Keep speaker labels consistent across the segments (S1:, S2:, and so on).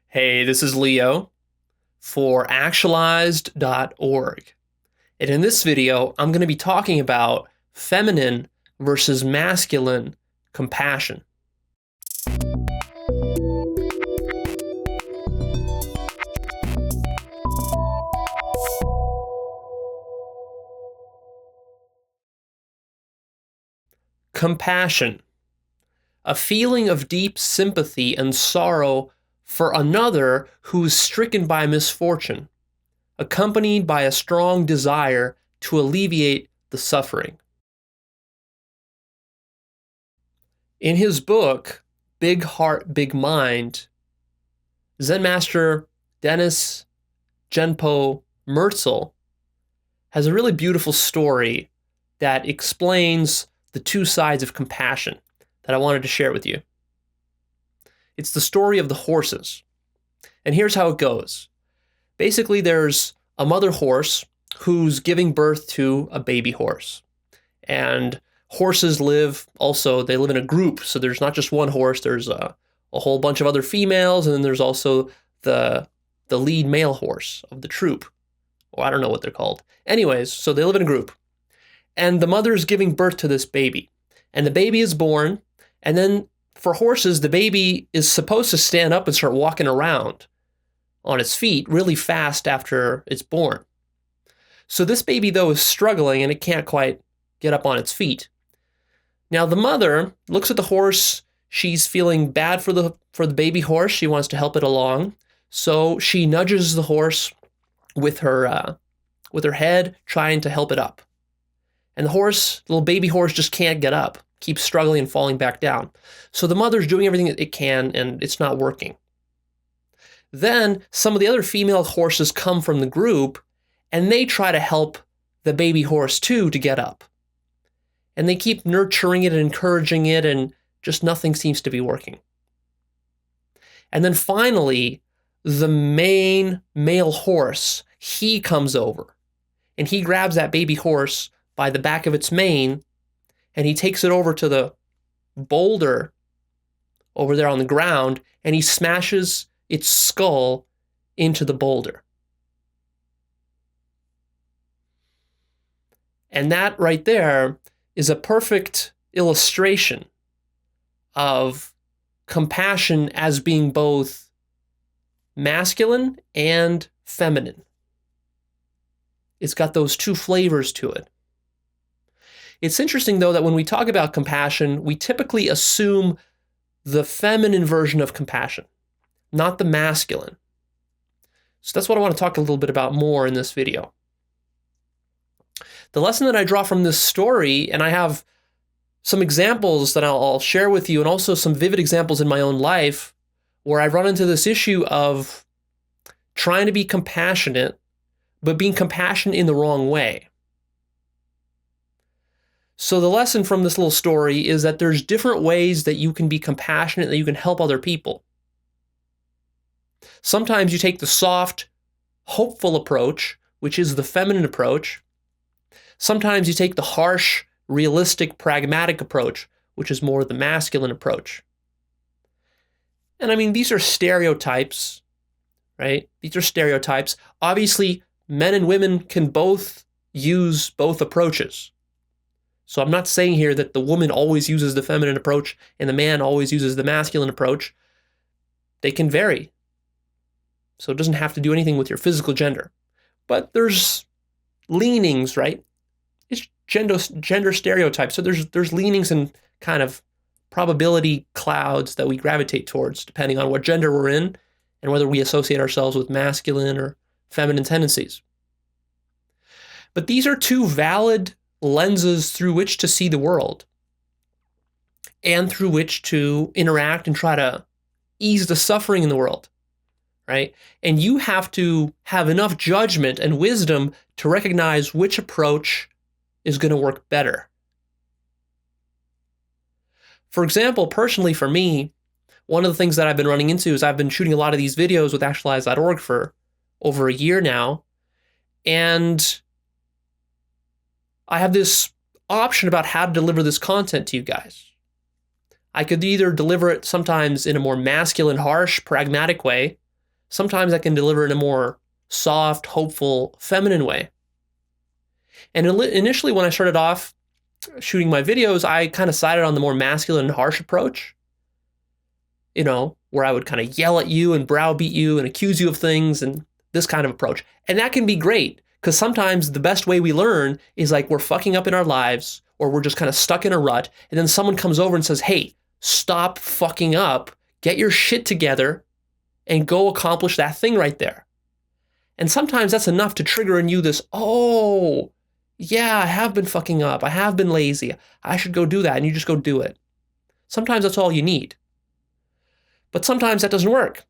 S1: Hey, this is Leo for Actualized.org. And in this video, I'm going to be talking about feminine versus masculine compassion. Compassion, a feeling of deep sympathy and sorrow for another who is stricken by misfortune, accompanied by a strong desire to alleviate the suffering. In his book, Big Heart, Big Mind, Zen Master Dennis Genpo Merzel has a really beautiful story that explains the two sides of compassion that I wanted to share with you. It's the story of the horses. And here's how it goes. Basically, there's a mother horse who's giving birth to a baby horse. And horses live in a group. So there's not just one horse, there's a whole bunch of other females, and then there's also the lead male horse of the troop. Or I don't know what they're called. Anyways, so they live in a group. And the mother is giving birth to this baby. And the baby is born. And then for horses, the baby is supposed to stand up and start walking around on its feet really fast after it's born. So this baby, though, is struggling and it can't quite get up on its feet. Now the mother looks at the horse. She's feeling bad for the baby horse. She wants to help it along. So she nudges the horse with her head, trying to help it up. And the little baby horse, just can't get up, keeps struggling and falling back down. So the mother's doing everything that it can, and it's not working. Then some of the other female horses come from the group, and they try to help the baby horse too to get up. And they keep nurturing it and encouraging it, and just nothing seems to be working. And then finally, the main male horse, he comes over, and he grabs that baby horse by the back of its mane, and he takes it over to the boulder over there on the ground, and he smashes its skull into the boulder. And that right there is a perfect illustration of compassion as being both masculine and feminine. It's got those two flavors to it. It's interesting, though, that when we talk about compassion, we typically assume the feminine version of compassion, not the masculine. So that's what I want to talk a little bit about more in this video. The lesson that I draw from this story, and I have some examples that I'll share with you, and also some vivid examples in my own life where I've run into this issue of trying to be compassionate, but being compassionate in the wrong way. So the lesson from this little story is that there's different ways that you can be compassionate, that you can help other people. Sometimes you take the soft, hopeful approach, which is the feminine approach. Sometimes you take the harsh, realistic, pragmatic approach, which is more the masculine approach. And I mean, these are stereotypes, right? These are stereotypes. Obviously, men and women can both use both approaches. So I'm not saying here that the woman always uses the feminine approach and the man always uses the masculine approach. They can vary. So it doesn't have to do anything with your physical gender. But there's leanings, right? It's gender stereotypes. So there's leanings and kind of probability clouds that we gravitate towards depending on what gender we're in and whether we associate ourselves with masculine or feminine tendencies. But these are two valid lenses through which to see the world and through which to interact and try to ease the suffering in the world, right? And you have to have enough judgment and wisdom to recognize which approach is going to work better. For example, personally for me, one of the things that I've been running into is I've been shooting a lot of these videos with Actualized.org for over a year now, and I have this option about how to deliver this content to you guys. I could either deliver it sometimes in a more masculine, harsh, pragmatic way, Sometimes I can deliver in a more soft, hopeful, feminine way. And initially, when I started off shooting my videos, I kind of sided on the more masculine and harsh approach, where I would kind of yell at you and browbeat you and accuse you of things and this kind of approach. And that can be great because sometimes the best way we learn is like we're fucking up in our lives or we're just kind of stuck in a rut. And then someone comes over and says, hey, stop fucking up, get your shit together and go accomplish that thing right there. And sometimes that's enough to trigger in you this, oh, yeah, I have been fucking up. I have been lazy. I should go do that. And you just go do it. Sometimes that's all you need. But sometimes that doesn't work.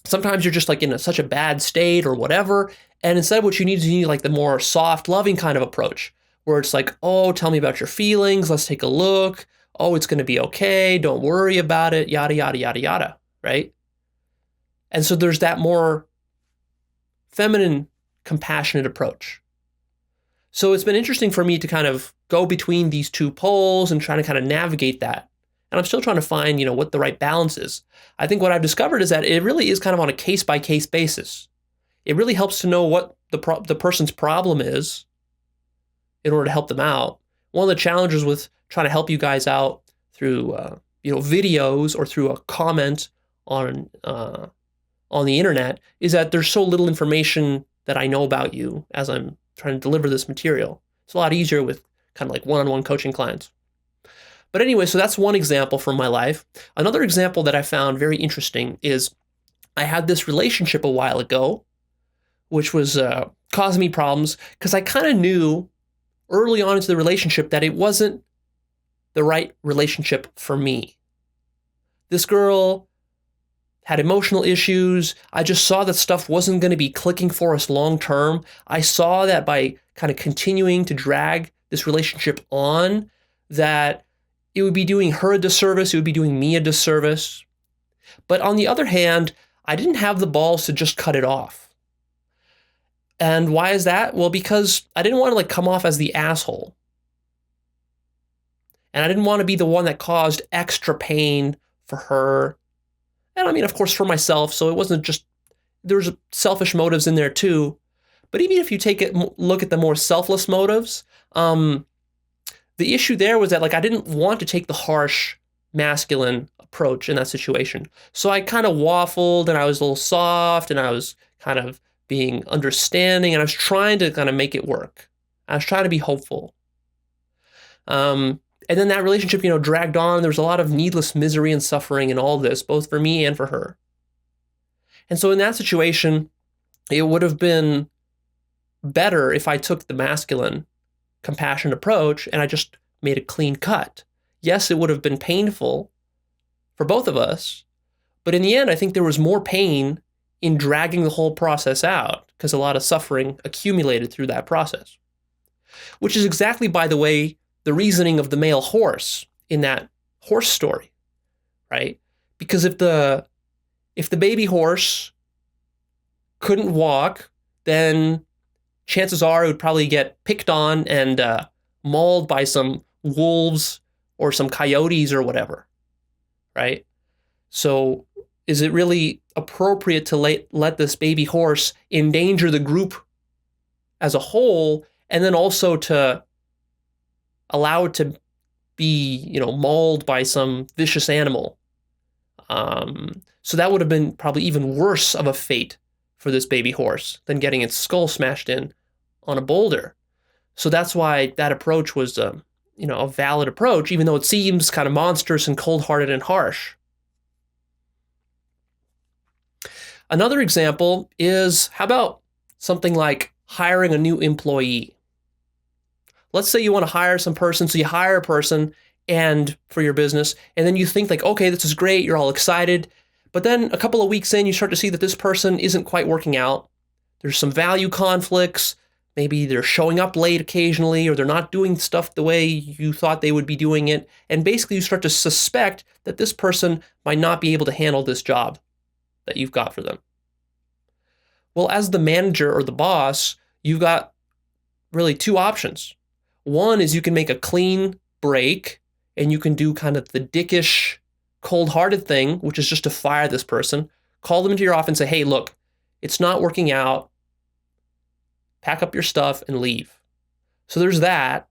S1: Sometimes you're just like in such a bad state or whatever. And instead what you need like the more soft, loving kind of approach where it's like, oh, tell me about your feelings. Let's take a look. Oh, it's going to be okay. Don't worry about it. Yada, yada, yada, yada. Right? And so there's that more feminine, compassionate approach. So it's been interesting for me to kind of go between these two poles and try to kind of navigate that. And I'm still trying to find, what the right balance is. I think what I've discovered is that it really is kind of on a case-by-case basis. It really helps to know what the person's problem is in order to help them out. One of the challenges with trying to help you guys out through, videos or through a comment on the internet is that there's so little information that I know about you as I'm trying to deliver this material. It's a lot easier with kind of like one-on-one coaching clients. But anyway, so that's one example from my life. Another example that I found very interesting is I had this relationship a while ago, which was causing me problems because I kind of knew early on into the relationship that it wasn't the right relationship for me. This girl had emotional issues. I just saw that stuff wasn't going to be clicking for us long term. I saw that by kind of continuing to drag this relationship on, that it would be doing her a disservice. It would be doing me a disservice. But on the other hand, I didn't have the balls to just cut it off. And why is that? Well, because I didn't want to come off as the asshole. And I didn't want to be the one that caused extra pain for her. And I mean, of course, for myself. So it wasn't just, there's selfish motives in there too. But even if you look at the more selfless motives, the issue there was that I didn't want to take the harsh masculine approach in that situation. So I kind of waffled and I was a little soft and I was kind of being understanding and I was trying to kind of make it work. I was trying to be hopeful. And then that relationship, dragged on. There was a lot of needless misery and suffering in all this, both for me and for her. And so in that situation, it would have been better if I took the masculine, compassionate approach and I just made a clean cut. Yes, it would have been painful for both of us, but in the end, I think there was more pain in dragging the whole process out because a lot of suffering accumulated through that process, which is exactly, by the way, the reasoning of the male horse in that horse story, right? Because if the baby horse couldn't walk, then chances are it would probably get picked on and mauled by some wolves or some coyotes or whatever, right? So is it really appropriate to let this baby horse endanger the group as a whole and then also to allow it to be, mauled by some vicious animal? So that would have been probably even worse of a fate for this baby horse than getting its skull smashed in on a boulder. So that's why that approach was, a valid approach, even though it seems kind of monstrous and cold-hearted and harsh. Another example is, how about something like hiring a new employee? Let's say you want to hire some person, so you hire a person and for your business, and then you think okay, this is great, you're all excited. But then a couple of weeks in, you start to see that this person isn't quite working out. There's some value conflicts. Maybe they're showing up late occasionally, or they're not doing stuff the way you thought they would be doing it. And basically you start to suspect that this person might not be able to handle this job that you've got for them. Well, as the manager or the boss, you've got really two options. One is you can make a clean break and you can do kind of the dickish, cold-hearted thing, which is just to fire this person Call them into your office and say, hey, look, it's not working out. Pack up your stuff and leave. So there's that.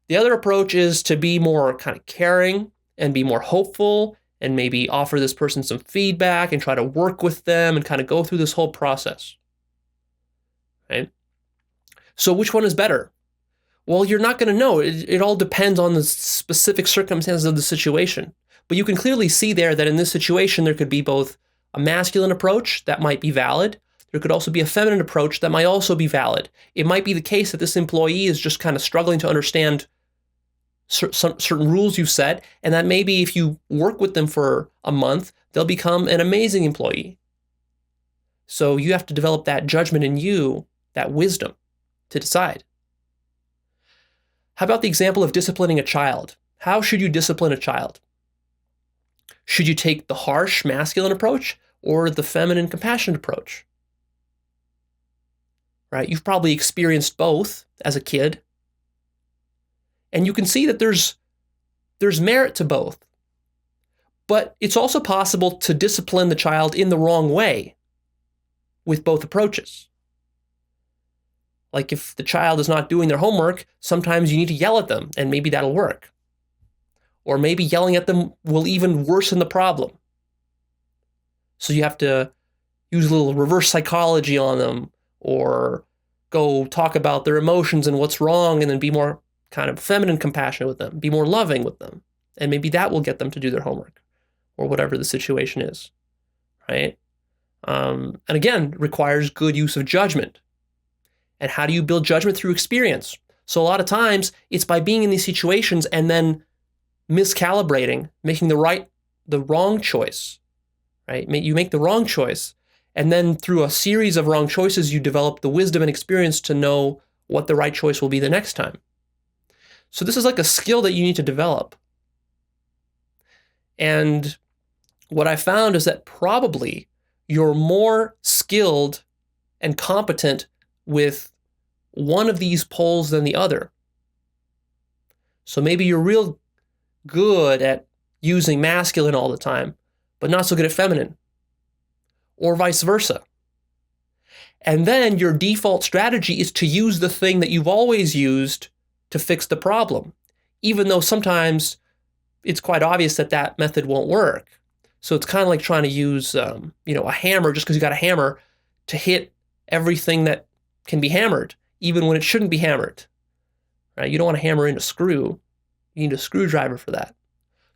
S1: The other approach is to be more kind of caring and be more hopeful and maybe offer this person some feedback and try to work with them and kind of go through this whole process. Right? So which one is better? Well, you're not going to know. It all depends on the specific circumstances of the situation. But you can clearly see there that in this situation, there could be both a masculine approach that might be valid. There could also be a feminine approach that might also be valid. It might be the case that this employee is just kind of struggling to understand certain rules you've set, and that maybe if you work with them for a month, they'll become an amazing employee. So you have to develop that judgment in you, that wisdom to decide. How about the example of disciplining a child? How should you discipline a child? Should you take the harsh masculine approach or the feminine compassionate approach? Right? You've probably experienced both as a kid. And you can see that there's merit to both. But it's also possible to discipline the child in the wrong way with both approaches. Like if the child is not doing their homework, sometimes you need to yell at them and maybe that'll work. Or maybe yelling at them will even worsen the problem. So you have to use a little reverse psychology on them or go talk about their emotions and what's wrong and then be more kind of feminine compassionate with them, be more loving with them. And maybe that will get them to do their homework or whatever the situation is, right? And again, requires good use of judgment. And how do you build judgment? Through experience. So a lot of times it's by being in these situations and then miscalibrating, making the wrong choice, right? You make the wrong choice. And then through a series of wrong choices, you develop the wisdom and experience to know what the right choice will be the next time. So this is like a skill that you need to develop. And what I found is that probably you're more skilled and competent with one of these poles than the other. So maybe you're real good at using masculine all the time, but not so good at feminine, or vice versa. And then your default strategy is to use the thing that you've always used to fix the problem, even though sometimes it's quite obvious that that method won't work. So it's kind of like trying to use a hammer just because you got a hammer to hit everything that can be hammered, even when it shouldn't be hammered. Right? You don't want to hammer in a screw. You need a screwdriver for that.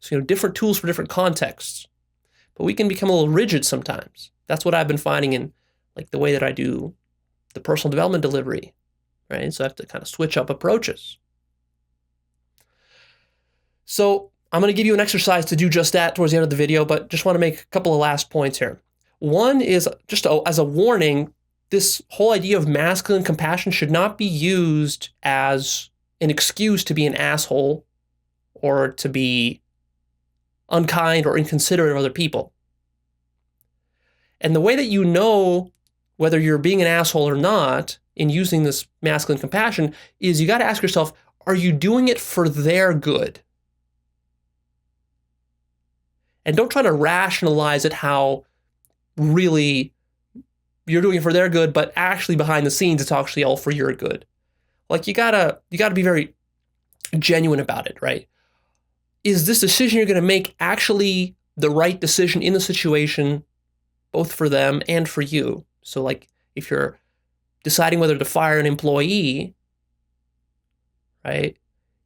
S1: So different tools for different contexts. But we can become a little rigid sometimes. That's what I've been finding in like the way that I do the personal development delivery. Right? So I have to kind of switch up approaches. So I'm going to give you an exercise to do just that towards the end of the video, but just want to make a couple of last points here. One is just as a warning, this whole idea of masculine compassion should not be used as an excuse to be an asshole or to be unkind or inconsiderate of other people. And the way that you know whether you're being an asshole or not in using this masculine compassion is you got to ask yourself, are you doing it for their good? And don't try to rationalize it how really you're doing it for their good, but actually behind the scenes, it's actually all for your good. Like you gotta be very genuine about it, right? Is this decision you're gonna make actually the right decision in the situation, both for them and for you? So like if you're deciding whether to fire an employee, right?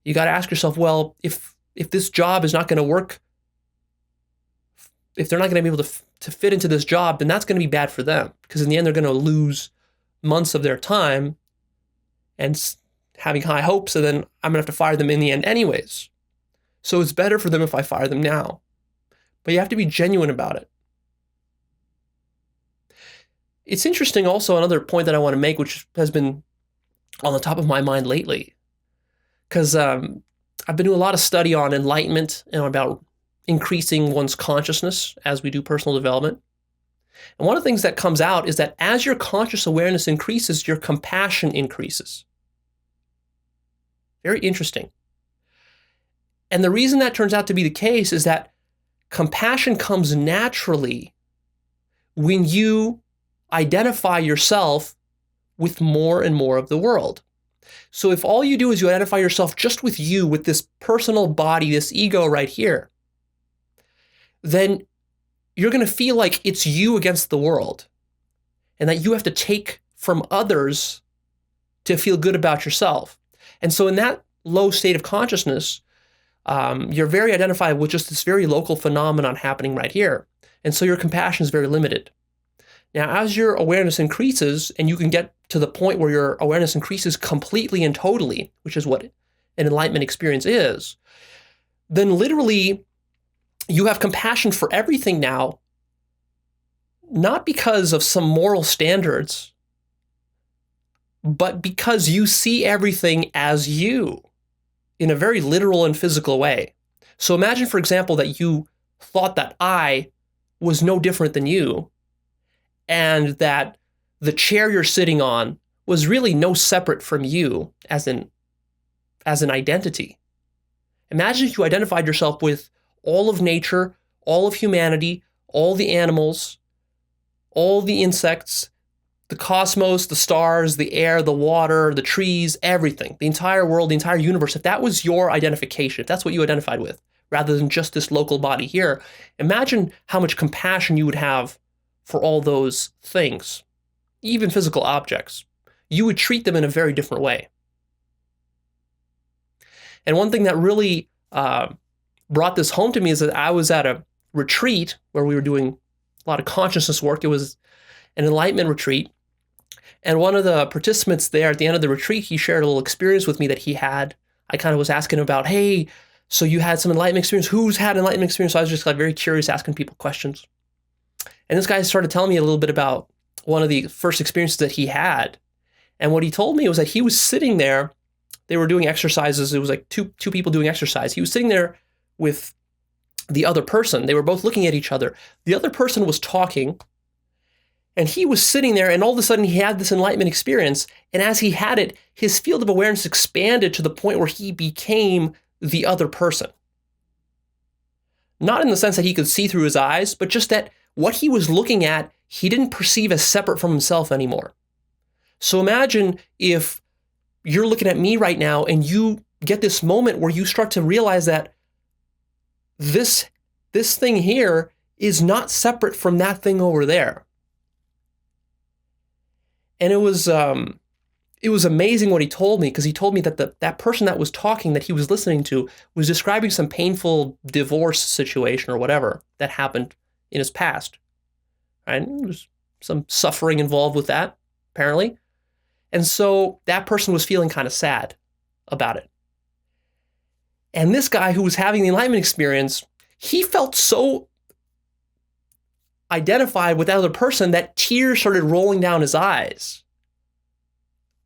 S1: You gotta ask yourself, well, if this job is not gonna work, if they're not going to be able to fit into this job, then that's going to be bad for them because in the end, they're going to lose months of their time and having high hopes. And then I'm going to have to fire them in the end anyways. So it's better for them if I fire them now, but you have to be genuine about it. It's interesting also, another point that I want to make, which has been on the top of my mind lately, because I've been doing a lot of study on enlightenment and about increasing one's consciousness as we do personal development. And one of the things that comes out is that as your conscious awareness increases, your compassion increases. Very interesting. And the reason that turns out to be the case is that compassion comes naturally when you identify yourself with more and more of the world. So if all you do is you identify yourself just with you, with this personal body, this ego right here, then you're going to feel like it's you against the world and that you have to take from others to feel good about yourself. And so in that low state of consciousness, you're very identified with just this very local phenomenon happening right here. And so your compassion is very limited. Now, as your awareness increases and you can get to the point where your awareness increases completely and totally, which is what an enlightenment experience is, then literally you have compassion for everything now, not because of some moral standards, but because you see everything as you in a very literal and physical way. So imagine, for example, that you thought that I was no different than you, and that the chair you're sitting on was really no separate from you as an identity. Imagine if you identified yourself with all of nature, all of humanity, all the animals, all the insects, the cosmos, the stars, the air, the water, the trees, everything, the entire world, the entire universe. If that was your identification, if that's what you identified with, rather than just this local body here, imagine how much compassion you would have for all those things, even physical objects. You would treat them in a very different way. And one thing that really brought this home to me is that I was at a retreat where we were doing a lot of consciousness work. It was an enlightenment retreat. And one of the participants there at the end of the retreat, he shared a little experience with me that he had. I kind of was asking him about, hey, so you had some enlightenment experience? Who's had enlightenment experience? So I was just like very curious, asking people questions. And this guy started telling me a little bit about one of the first experiences that he had. And what he told me was that he was sitting there. They were doing exercises. It was like two people doing exercise. He was sitting there with the other person. They were both looking at each other. The other person was talking, and he was sitting there, and all of a sudden he had this enlightenment experience. And as he had it, his field of awareness expanded to the point where he became the other person. Not in the sense that he could see through his eyes, but just that what he was looking at, he didn't perceive as separate from himself anymore. So imagine if you're looking at me right now and you get this moment where you start to realize that this thing here is not separate from that thing over there. And it was amazing what he told me, because he told me that that person that was talking, that he was listening to, was describing some painful divorce situation or whatever that happened in his past. Right? There's some suffering involved with that, apparently. And so that person was feeling kind of sad about it. And this guy who was having the enlightenment experience, he felt so identified with that other person that tears started rolling down his eyes.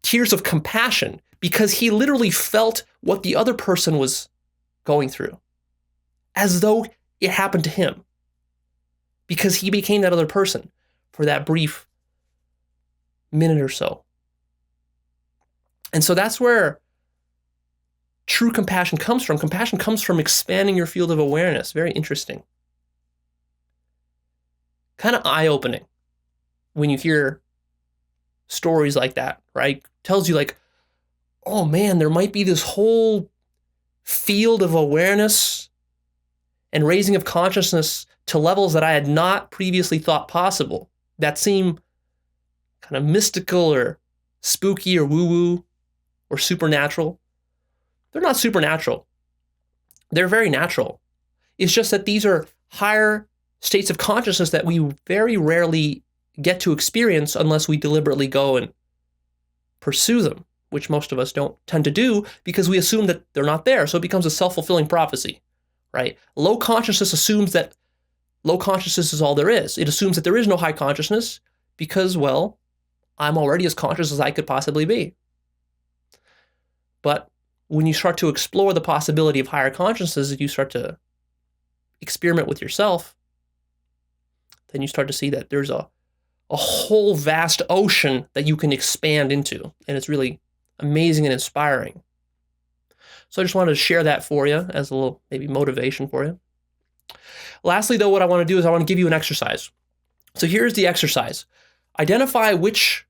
S1: Tears of compassion, because he literally felt what the other person was going through, as though it happened to him, because he became that other person for that brief minute or so. And so that's where true compassion comes from. Compassion comes from expanding your field of awareness. Very interesting. Kind of eye-opening when you hear stories like that, right? Tells you like, oh man, there might be this whole field of awareness and raising of consciousness to levels that I had not previously thought possible, that seem kind of mystical or spooky or woo-woo or supernatural. They're not supernatural. They're very natural. It's just that these are higher states of consciousness that we very rarely get to experience unless we deliberately go and pursue them, which most of us don't tend to do because we assume that they're not there. So it becomes a self-fulfilling prophecy, right? Low consciousness assumes that low consciousness is all there is. It assumes that there is no high consciousness because, well, I'm already as conscious as I could possibly be. But when you start to explore the possibility of higher consciousnesses, you start to experiment with yourself, then you start to see that there's a whole vast ocean that you can expand into. And it's really amazing and inspiring. So I just wanted to share that for you as a little maybe motivation for you. Lastly, though, what I want to do is I want to give you an exercise. So here's the exercise. Identify which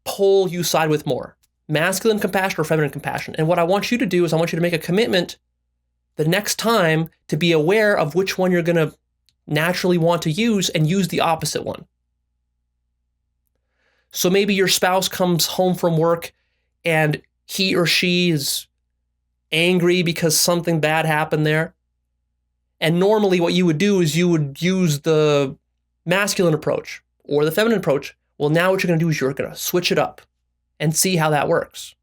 S1: pole you side with more, masculine compassion or feminine compassion. And what I want you to do is I want you to make a commitment the next time to be aware of which one you're going to naturally want to use and use the opposite one. So maybe your spouse comes home from work and he or she is angry because something bad happened there. And normally what you would do is you would use the masculine approach or the feminine approach. Well, now what you're going to do is you're going to switch it up and see how that works.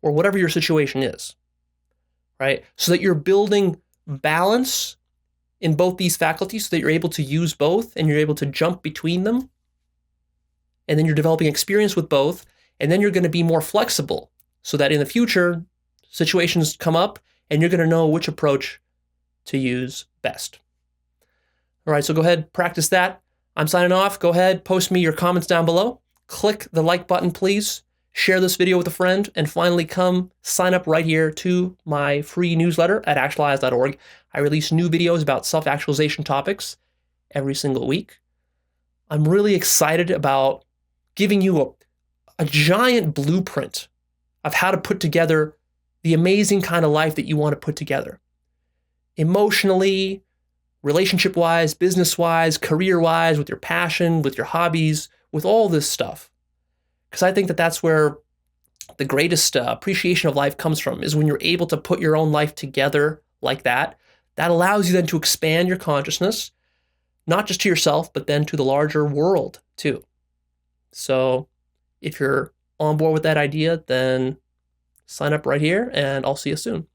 S1: Or whatever your situation is, right? So that you're building balance in both these faculties so that you're able to use both and you're able to jump between them. And then you're developing experience with both. And then you're going to be more flexible so that in the future, situations come up and you're going to know which approach to use best. All right, so go ahead, practice that. I'm signing off. Go ahead, post me your comments down below. Click the like button, please. Share this video with a friend. And finally, come sign up right here to my free newsletter at Actualized.org. I release new videos about self-actualization topics every single week. I'm really excited about giving you a giant blueprint of how to put together the amazing kind of life that you want to put together. Emotionally, relationship-wise, business-wise, career-wise, with your passion, with your hobbies, with all this stuff. Because I think that that's where the greatest appreciation of life comes from, is when you're able to put your own life together like that. That allows you then to expand your consciousness, not just to yourself, but then to the larger world too. So if you're on board with that idea, then sign up right here and I'll see you soon.